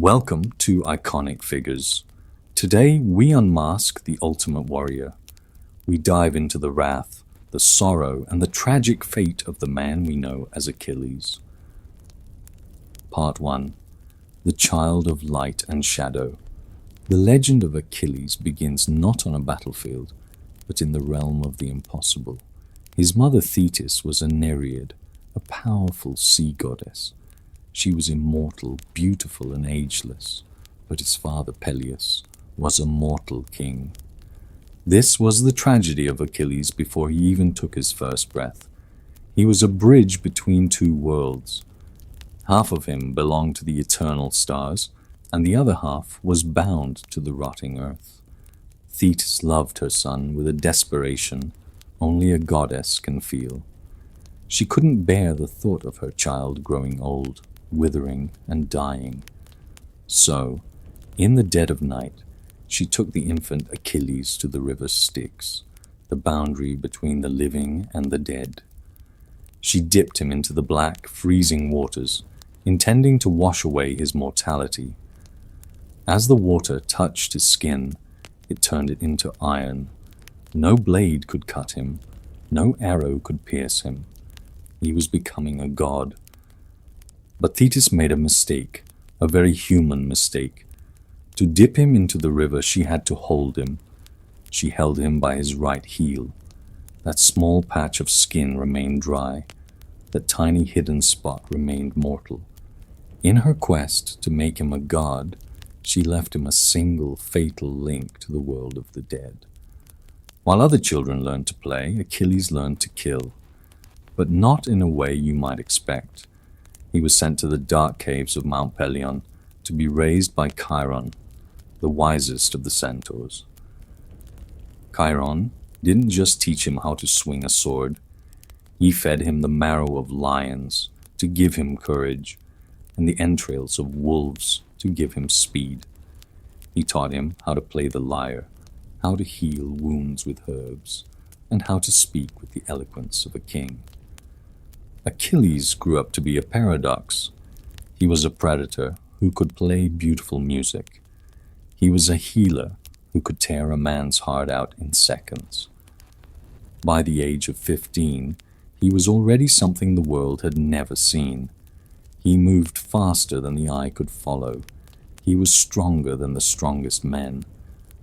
Welcome to Iconic Figures. Today we unmask the ultimate warrior. We dive into the wrath, the sorrow, and the tragic fate of the man we know as Achilles. Part 1. The Child of Light and Shadow. The legend of Achilles begins not on a battlefield, but in the realm of the impossible. His mother Thetis was a Nereid, a powerful sea goddess. She was immortal, beautiful, and ageless, but his father Peleus was a mortal king. This was the tragedy of Achilles before he even took his first breath. He was a bridge between two worlds. Half of him belonged to the eternal stars, and the other half was bound to the rotting earth. Thetis loved her son with a desperation only a goddess can feel. She couldn't bear the thought of her child growing old, withering and dying. So, in the dead of night, she took the infant Achilles to the River Styx, the boundary between the living and the dead. She dipped him into the black, freezing waters, intending to wash away his mortality. As the water touched his skin, it turned it into iron. No blade could cut him, no arrow could pierce him. He was becoming a god. But Thetis made a mistake, a very human mistake. To dip him into the river, she had to hold him. She held him by his right heel. That small patch of skin remained dry. That tiny hidden spot remained mortal. In her quest to make him a god, she left him a single fatal link to the world of the dead. While other children learned to play, Achilles learned to kill, but not in a way you might expect. He was sent to the dark caves of Mount Pelion to be raised by Chiron, the wisest of the centaurs. Chiron didn't just teach him how to swing a sword. He fed him the marrow of lions to give him courage, and the entrails of wolves to give him speed. He taught him how to play the lyre, how to heal wounds with herbs, and how to speak with the eloquence of a king. Achilles grew up to be a paradox. He was a predator who could play beautiful music. He was a healer who could tear a man's heart out in seconds. By the age of 15, he was already something the world had never seen. He moved faster than the eye could follow. He was stronger than the strongest men.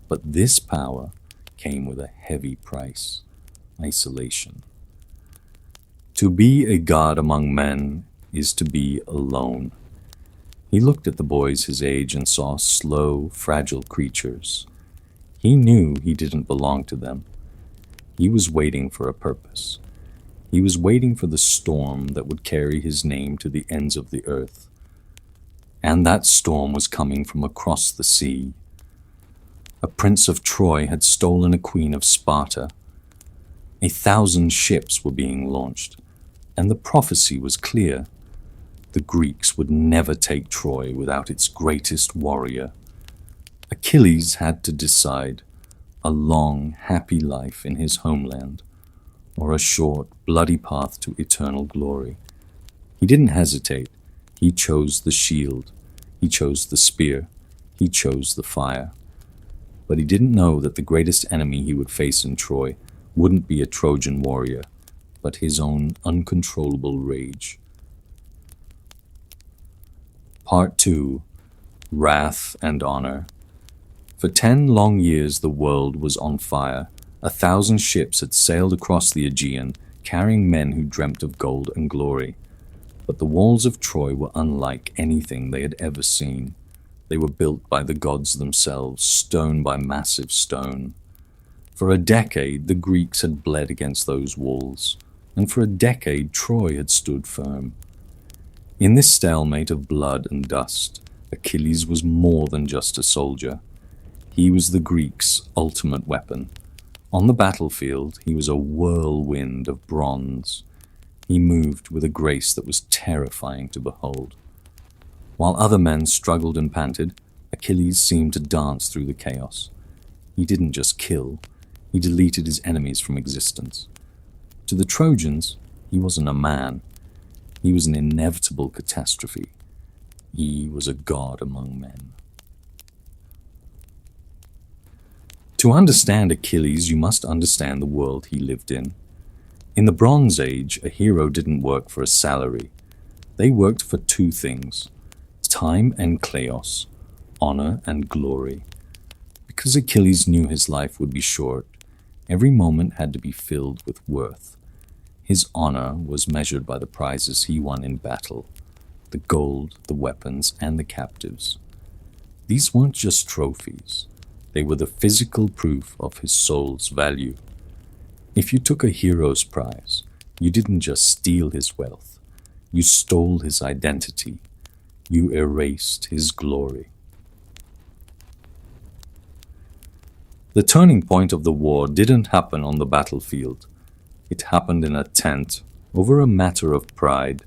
But this power came with a heavy price: isolation. To be a god among men is to be alone. He looked at the boys his age and saw slow, fragile creatures. He knew he didn't belong to them. He was waiting for a purpose. He was waiting for the storm that would carry his name to the ends of the earth. And that storm was coming from across the sea. A prince of Troy had stolen a queen of Sparta. 1,000 ships were being launched, and the prophecy was clear. The Greeks would never take Troy without its greatest warrior. Achilles had to decide: a long, happy life in his homeland, or a short, bloody path to eternal glory. He didn't hesitate. He chose the shield. He chose the spear. He chose the fire. But he didn't know that the greatest enemy he would face in Troy wouldn't be a Trojan warrior, but his own uncontrollable rage. Part 2. Wrath and Honor. For 10 long years the world was on fire. 1,000 ships had sailed across the Aegean, carrying men who dreamt of gold and glory. But the walls of Troy were unlike anything they had ever seen. They were built by the gods themselves, stone by massive stone. For a decade, the Greeks had bled against those walls, and for a decade, Troy had stood firm. In this stalemate of blood and dust, Achilles was more than just a soldier. He was the Greeks' ultimate weapon. On the battlefield, he was a whirlwind of bronze. He moved with a grace that was terrifying to behold. While other men struggled and panted, Achilles seemed to dance through the chaos. He didn't just kill, he deleted his enemies from existence. To the Trojans, he wasn't a man. He was an inevitable catastrophe. He was a god among men. To understand Achilles, you must understand the world he lived in. In the Bronze Age, a hero didn't work for a salary. They worked for two things: time and chaos, honor and glory. Because Achilles knew his life would be short, every moment had to be filled with worth. His honor was measured by the prizes he won in battle: the gold, the weapons, and the captives. These weren't just trophies. They were the physical proof of his soul's value. If you took a hero's prize, you didn't just steal his wealth. You stole his identity. You erased his glory. The turning point of the war didn't happen on the battlefield. It happened in a tent, over a matter of pride.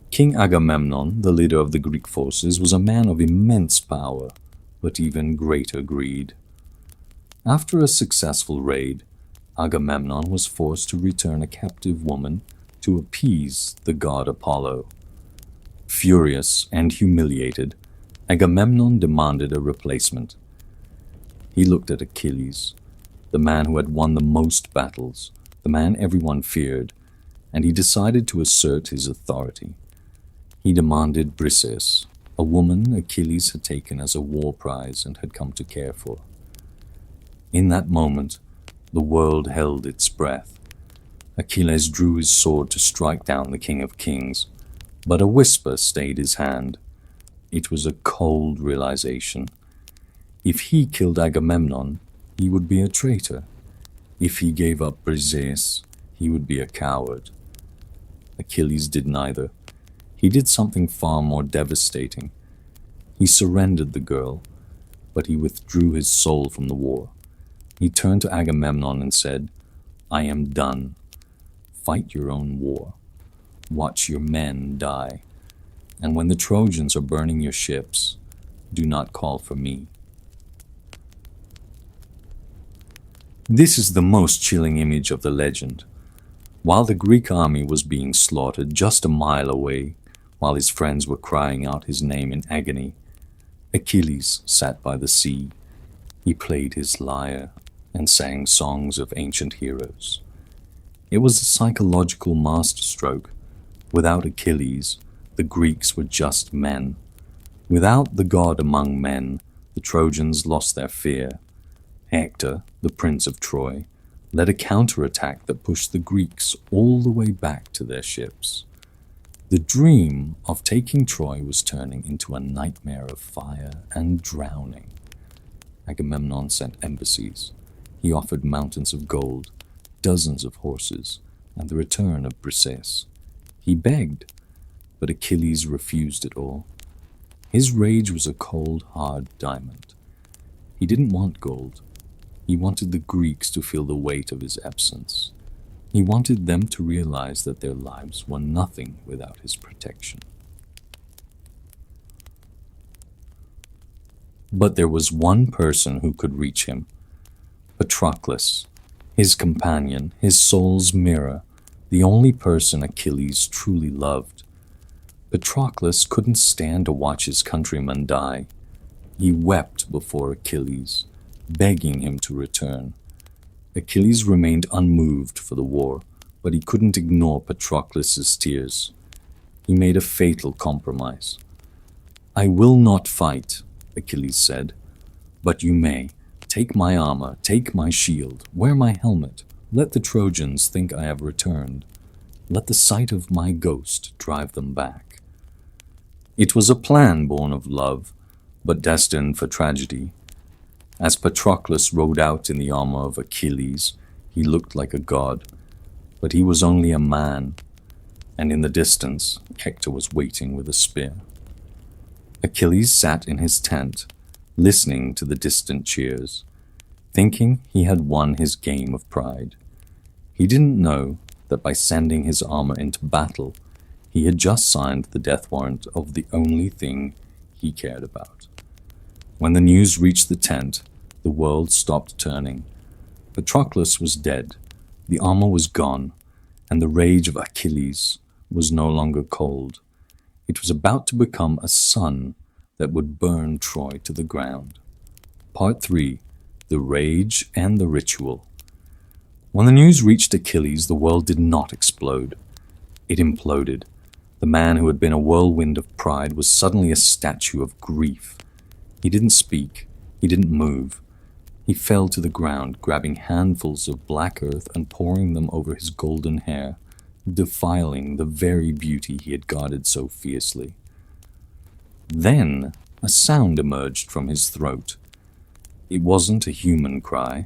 King Agamemnon, the leader of the Greek forces, was a man of immense power, but even greater greed. After a successful raid, Agamemnon was forced to return a captive woman to appease the god Apollo. Furious and humiliated, Agamemnon demanded a replacement. He looked at Achilles, the man who had won the most battles, the man everyone feared, and he decided to assert his authority. He demanded Briseis, a woman Achilles had taken as a war prize and had come to care for. In that moment, the world held its breath. Achilles drew his sword to strike down the King of Kings, but a whisper stayed his hand. It was a cold realization. If he killed Agamemnon, he would be a traitor. If he gave up Briseis, he would be a coward. Achilles did neither. He did something far more devastating. He surrendered the girl, but he withdrew his soul from the war. He turned to Agamemnon and said, "I am done. Fight your own war. Watch your men die. And when the Trojans are burning your ships, do not call for me." This is the most chilling image of the legend. While the Greek army was being slaughtered just a mile away, while his friends were crying out his name in agony, Achilles sat by the sea. He played his lyre and sang songs of ancient heroes. It was a psychological masterstroke. Without Achilles, the Greeks were just men. Without the god among men, the Trojans lost their fear. Hector, the prince of Troy, led a counterattack that pushed the Greeks all the way back to their ships. The dream of taking Troy was turning into a nightmare of fire and drowning. Agamemnon sent embassies. He offered mountains of gold, dozens of horses, and the return of Briseis. He begged, but Achilles refused it all. His rage was a cold, hard diamond. He didn't want gold. He wanted the Greeks to feel the weight of his absence. He wanted them to realize that their lives were nothing without his protection. But there was one person who could reach him: Patroclus, his companion, his soul's mirror, the only person Achilles truly loved. Patroclus couldn't stand to watch his countrymen die. He wept before Achilles, begging him to return. Achilles remained unmoved for the war, but he couldn't ignore Patroclus's tears. He made a fatal compromise. "I will not fight," Achilles said, "but you may. Take my armor, take my shield, wear my helmet. Let the Trojans think I have returned. Let the sight of my ghost drive them back." It was a plan born of love, but destined for tragedy. As Patroclus rode out in the armor of Achilles, he looked like a god, but he was only a man, and in the distance, Hector was waiting with a spear. Achilles sat in his tent, listening to the distant cheers, thinking he had won his game of pride. He didn't know that by sending his armor into battle, he had just signed the death warrant of the only thing he cared about. When the news reached the tent, the world stopped turning. Patroclus was dead, the armor was gone, and the rage of Achilles was no longer cold. It was about to become a sun that would burn Troy to the ground. Part 3. The Rage and the Ritual. When the news reached Achilles, the world did not explode. It imploded. The man who had been a whirlwind of pride was suddenly a statue of grief. He didn't speak. He didn't move. He fell to the ground, grabbing handfuls of black earth and pouring them over his golden hair, defiling the very beauty he had guarded so fiercely. Then a sound emerged from his throat. It wasn't a human cry.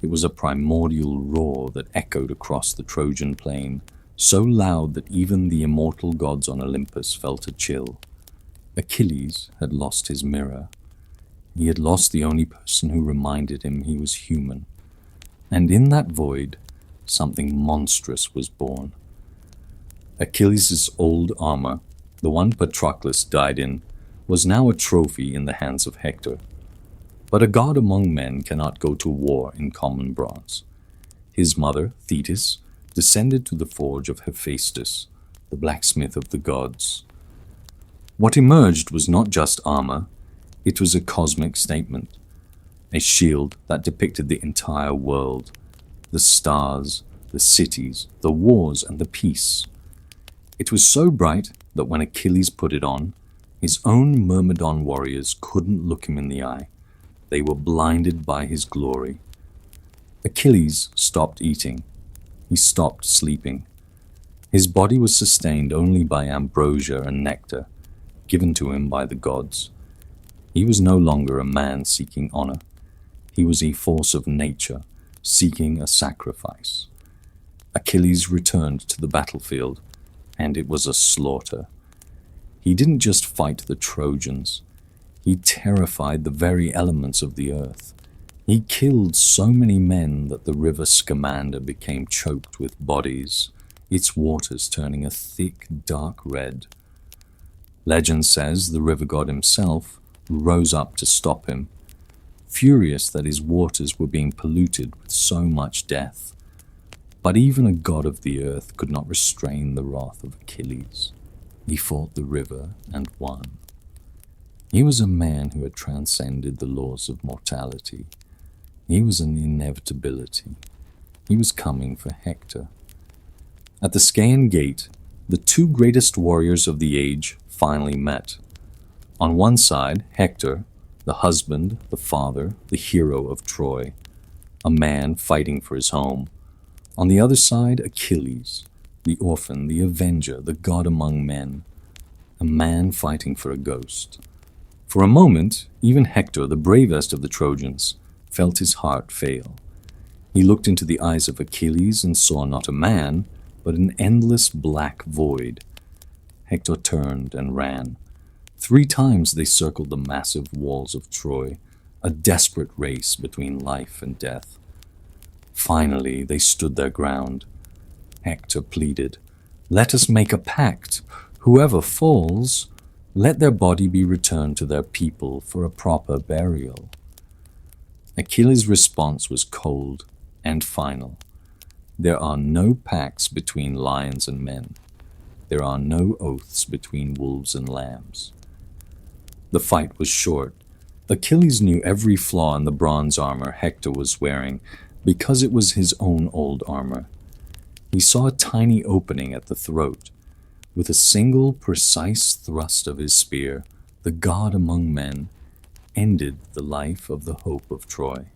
It was a primordial roar that echoed across the Trojan plain, so loud that even the immortal gods on Olympus felt a chill. Achilles had lost his mirror. He had lost the only person who reminded him he was human. And in that void, something monstrous was born. Achilles' old armor, the one Patroclus died in, was now a trophy in the hands of Hector. But a god among men cannot go to war in common bronze. His mother, Thetis, descended to the forge of Hephaestus, the blacksmith of the gods. What emerged was not just armor, it was a cosmic statement, a shield that depicted the entire world, the stars, the cities, the wars, and the peace. It was so bright that when Achilles put it on, his own Myrmidon warriors couldn't look him in the eye. They were blinded by his glory. Achilles stopped eating. He stopped sleeping. His body was sustained only by ambrosia and nectar, given to him by the gods. He was no longer a man seeking honor. He was a force of nature, seeking a sacrifice. Achilles returned to the battlefield, and it was a slaughter. He didn't just fight the Trojans. He terrified the very elements of the earth. He killed so many men that the river Scamander became choked with bodies, its waters turning a thick, dark red. Legend says the river god himself rose up to stop him, furious that his waters were being polluted with so much death. But even a god of the earth could not restrain the wrath of Achilles. He fought the river and won. He was a man who had transcended the laws of mortality. He was an inevitability. He was coming for Hector. At the Scaean Gate, the two greatest warriors of the age finally met. On one side, Hector, the husband, the father, the hero of Troy, a man fighting for his home. On the other side, Achilles, the orphan, the avenger, the god among men, a man fighting for a ghost. For a moment, even Hector, the bravest of the Trojans, felt his heart fail. He looked into the eyes of Achilles and saw not a man, but an endless black void. Hector turned and ran. 3 times they circled the massive walls of Troy, a desperate race between life and death. Finally, they stood their ground. Hector pleaded, "Let us make a pact. Whoever falls, let their body be returned to their people for a proper burial." Achilles' response was cold and final. There are no pacts between lions and men. There are no oaths between wolves and lambs. The fight was short. Achilles knew every flaw in the bronze armor Hector was wearing because it was his own old armor. He saw a tiny opening at the throat. With a single precise thrust of his spear, the god among men ended the life of the hope of Troy.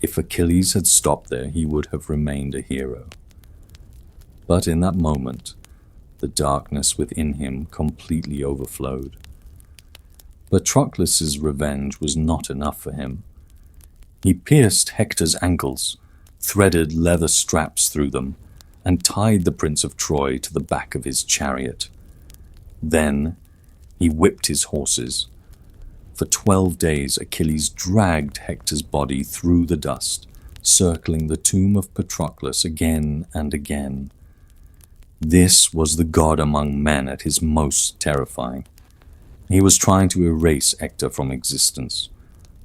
If Achilles had stopped there, he would have remained a hero. But in that moment, the darkness within him completely overflowed. Patroclus' revenge was not enough for him. He pierced Hector's ankles, threaded leather straps through them, and tied the Prince of Troy to the back of his chariot. Then he whipped his horses. For 12 days Achilles dragged Hector's body through the dust, circling the tomb of Patroclus again and again. This was the god among men at his most terrifying. He was trying to erase Hector from existence,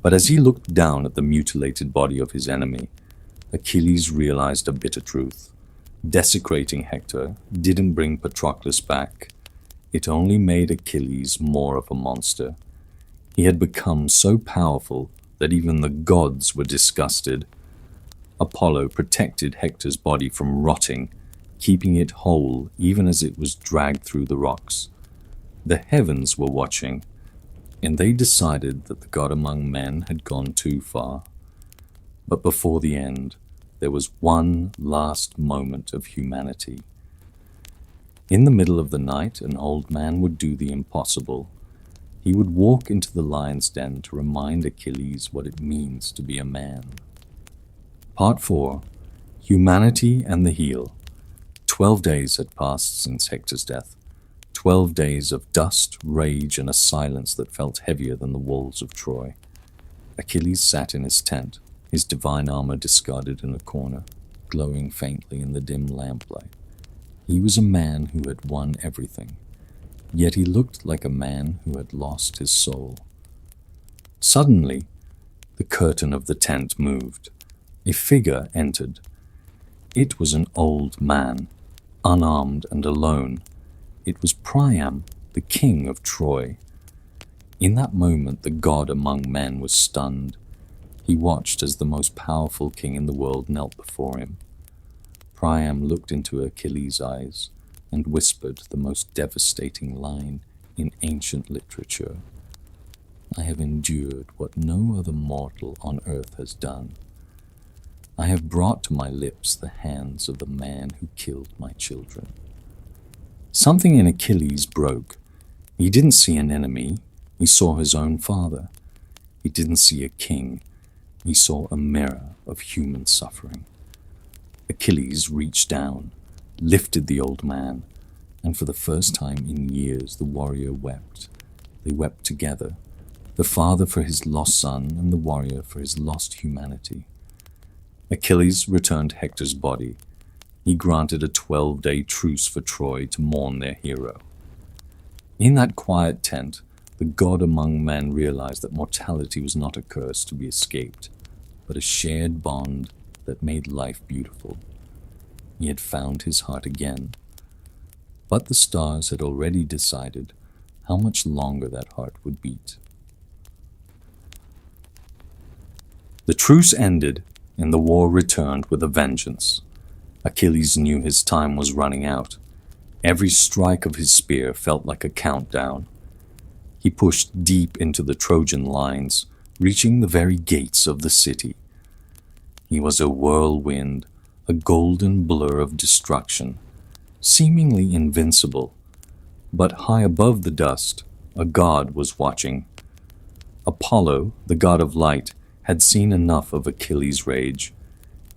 but as he looked down at the mutilated body of his enemy, Achilles realized a bitter truth. Desecrating Hector didn't bring Patroclus back. It only made Achilles more of a monster. He had become so powerful that even the gods were disgusted. Apollo protected Hector's body from rotting, keeping it whole even as it was dragged through the rocks. The heavens were watching, and they decided that the god among men had gone too far. But before the end, there was one last moment of humanity. In the middle of the night, an old man would do the impossible. He would walk into the lion's den to remind Achilles what it means to be a man. Part 4. Humanity and the Heel. 12 days had passed since Hector's death. 12 days of dust, rage, and a silence that felt heavier than the walls of Troy. Achilles sat in his tent, his divine armor discarded in a corner, glowing faintly in the dim lamplight. He was a man who had won everything, yet he looked like a man who had lost his soul. Suddenly, the curtain of the tent moved. A figure entered. It was an old man, unarmed and alone. It was Priam, the king of Troy. In that moment, the god among men was stunned. He watched as the most powerful king in the world knelt before him. Priam looked into Achilles' eyes and whispered the most devastating line in ancient literature. I have endured what no other mortal on earth has done. I have brought to my lips the hands of the man who killed my children. Something in Achilles broke. He didn't see an enemy. He saw his own father. He didn't see a king. He saw a mirror of human suffering. Achilles reached down, lifted the old man, and for the first time in years the warrior wept. They wept together, the father for his lost son and the warrior for his lost humanity. Achilles returned Hector's body. He granted a 12-day truce for Troy to mourn their hero. In that quiet tent, the god among men realized that mortality was not a curse to be escaped, but a shared bond that made life beautiful. He had found his heart again, but the stars had already decided how much longer that heart would beat. The truce ended, and the war returned with a vengeance. Achilles knew his time was running out. Every strike of his spear felt like a countdown. He pushed deep into the Trojan lines, reaching the very gates of the city. He was a whirlwind, a golden blur of destruction, seemingly invincible. But high above the dust, a god was watching. Apollo, the god of light, had seen enough of Achilles' rage.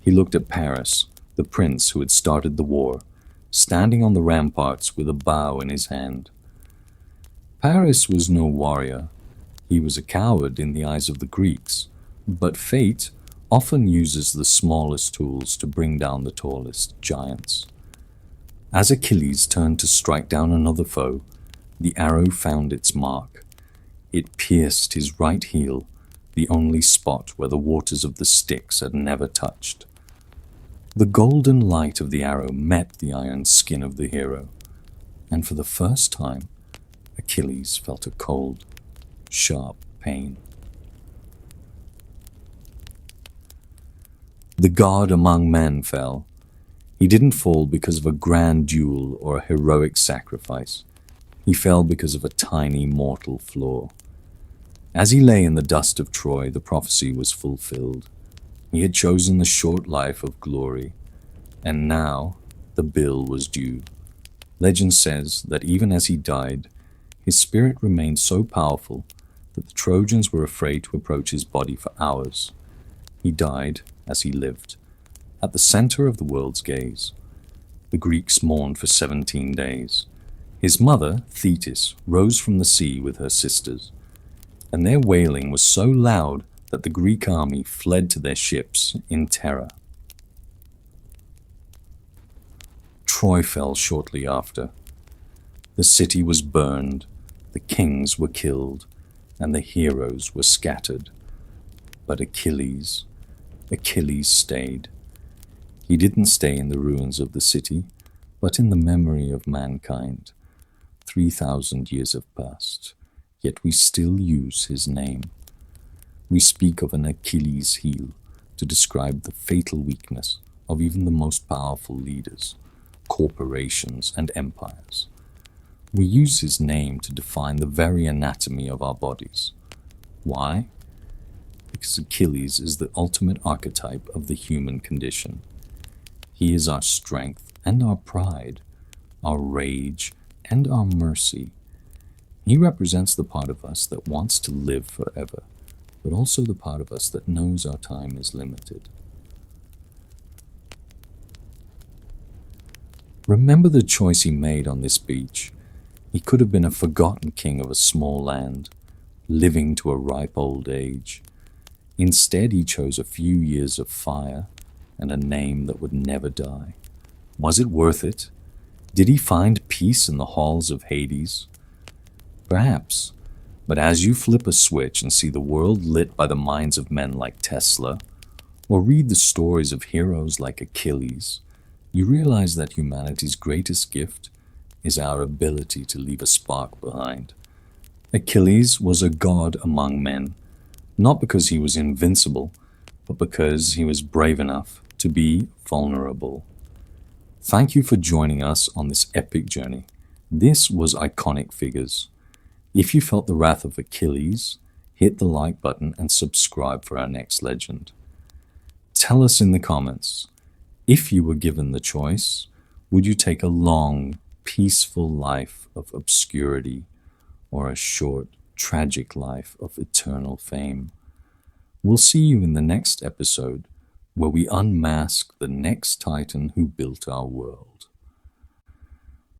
He looked at Paris, the prince who had started the war, standing on the ramparts with a bow in his hand. Paris was no warrior. He was a coward in the eyes of the Greeks, but fate often uses the smallest tools to bring down the tallest giants. As Achilles turned to strike down another foe, the arrow found its mark. It pierced his right heel, the only spot where the waters of the Styx had never touched. The golden light of the arrow met the iron skin of the hero, and for the first time, Achilles felt a cold, sharp pain. The god among men fell. He didn't fall because of a grand duel or a heroic sacrifice. He fell because of a tiny mortal flaw. As he lay in the dust of Troy, the prophecy was fulfilled. He had chosen the short life of glory, and now the bill was due. Legend says that even as he died, his spirit remained so powerful that the Trojans were afraid to approach his body for hours. He died as he lived, at the center of the world's gaze. The Greeks mourned for 17 days. His mother, Thetis, rose from the sea with her sisters, and their wailing was so loud that the Greek army fled to their ships in terror. Troy fell shortly after. The city was burned, the kings were killed, and the heroes were scattered. But Achilles stayed. He didn't stay in the ruins of the city, but in the memory of mankind. 3,000 years have passed, yet we still use his name. We speak of an Achilles heel to describe the fatal weakness of even the most powerful leaders, corporations, and empires. We use his name to define the very anatomy of our bodies. Why? Because Achilles is the ultimate archetype of the human condition. He is our strength and our pride, our rage and our mercy. He represents the part of us that wants to live forever, but also the part of us that knows our time is limited. Remember the choice he made on this beach. He could have been a forgotten king of a small land, living to a ripe old age. Instead, he chose a few years of fire and a name that would never die. Was it worth it? Did he find peace in the halls of Hades? Perhaps, but as you flip a switch and see the world lit by the minds of men like Tesla, or read the stories of heroes like Achilles, you realize that humanity's greatest gift is our ability to leave a spark behind. Achilles was a god among men, not because he was invincible, but because he was brave enough to be vulnerable. Thank you for joining us on this epic journey. This was Iconic Figures. If you felt the wrath of Achilles, hit the like button and subscribe for our next legend. Tell us in the comments, if you were given the choice, would you take a long, peaceful life of obscurity or a short, tragic life of eternal fame? We'll see you in the next episode where we unmask the next titan who built our world.